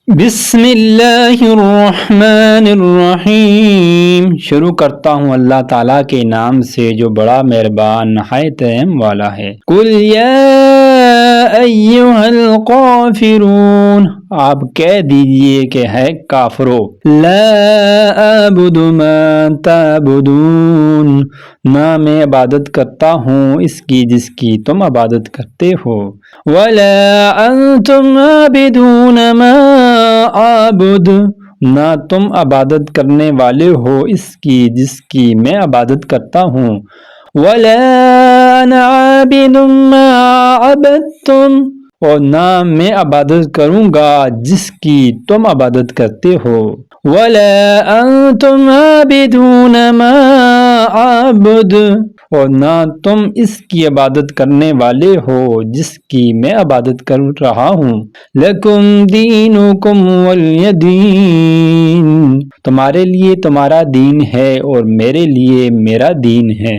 بسم اللہ الرحمن الرحیم، شروع کرتا ہوں اللہ تعالیٰ کے نام سے جو بڑا مہربان نہایت رحم والا ہے۔ قل یا ایھا الکافرون، آپ کہہ دیجئے کہ ہے کافرو، لا اعبد ما تعبدون، نہ میں عبادت کرتا ہوں اس کی جس کی تم عبادت کرتے ہو، ولا انتم عابدون ما اعبد، نہ تم عبادت کرنے والے ہو اس کی جس کی میں عبادت کرتا ہوں، ولا انا عابد ما عبدتم، اور نہ میں عبادت کروں گا جس کی تم عبادت کرتے ہو، ولا انتم عابدون ما اعبد، اور نہ تم اس کی عبادت کرنے والے ہو جس کی میں عبادت کر رہا ہوں، لکم دینکم ولی دین، تمہارے لیے تمہارا دین ہے اور میرے لیے میرا دین ہے۔